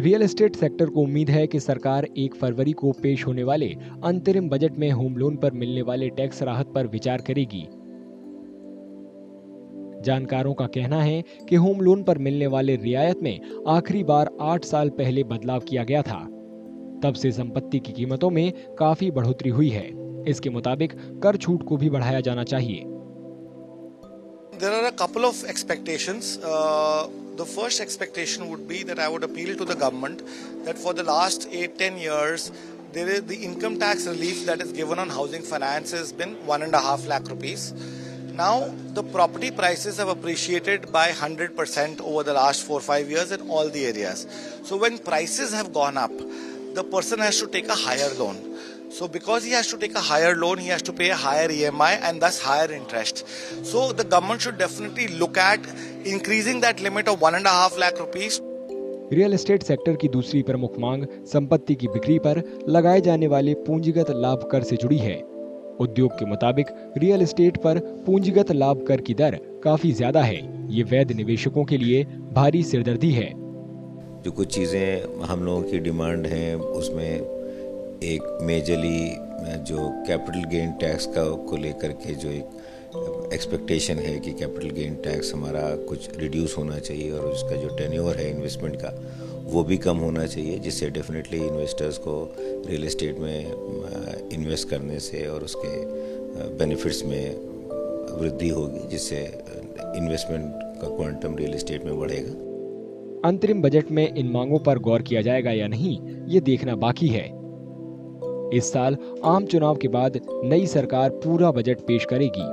Real estate sector को उम्मीद है कि सरकार 1 फरवरी को पेश होने वाले अंतरिम बजट में होम लोन पर मिलने वाले टैक्स राहत पर विचार करेगी। जानकारों का कहना है कि होम लोन पर मिलने वाले रियायत में आखिरी बार 8 साल पहले बदलाव किया गया था। तब से संपत्ति की कीमतों में काफी बढ़ोतरी हुई है। इसके मुताबिक कर छूट को भी बढ़ाया जाना चाहिए। There are a couple of expectations. The first expectation would be that I would appeal to the government that for the last 8-10 years, there is the income tax relief that is given on housing finance has been 1.5 lakh rupees. Now the property prices have appreciated by 100% over the last 4-5 years in all the areas. So when prices have gone up, the person has to take a higher loan. So because he has to take a higher loan, he has to pay a higher EMI and thus higher interest. So the government should definitely look at increasing that limit of 1.5 lakh rupees. Real estate sector की दूसरी प्रमुख मांग संपत्ति की बिक्री पर लगाए जाने वाले पूंजीगत लाभ कर से जुड़ी है। उद्योग के मुताबिक रियल एस्टेट पर पूंजीगत लाभ कर की दर काफी ज्यादा है। ये वैध निवेशकों के लिए भारी सिरदर्दी है। जो कुछ चीज़ें हम लोगों की डिमांड हैं उसमें एक मेजरली जो कैपिटल गेन टैक्स को लेकर के जो एक एक्सपेक्टेशन है कि कैपिटल गेन टैक्स हमारा कुछ रिड्यूस होना चाहिए और उसका जो टेन्योर है इन्वेस्टमेंट का वो भी कम होना चाहिए, जिससे डेफिनेटली इन्वेस्टर्स को रियल एस्टेट में इन्वेस्ट करने से और उसके बेनिफिट्स में वृद्धि होगी, जिससे इन्वेस्टमेंट का क्वांटम रियल एस्टेट में बढ़ेगा। अंतरिम बजट में इन मांगों पर गौर किया जाएगा या नहीं, ये देखना बाकी है। इस साल आम चुनाव के बाद नई सरकार पूरा बजट पेश करेगी।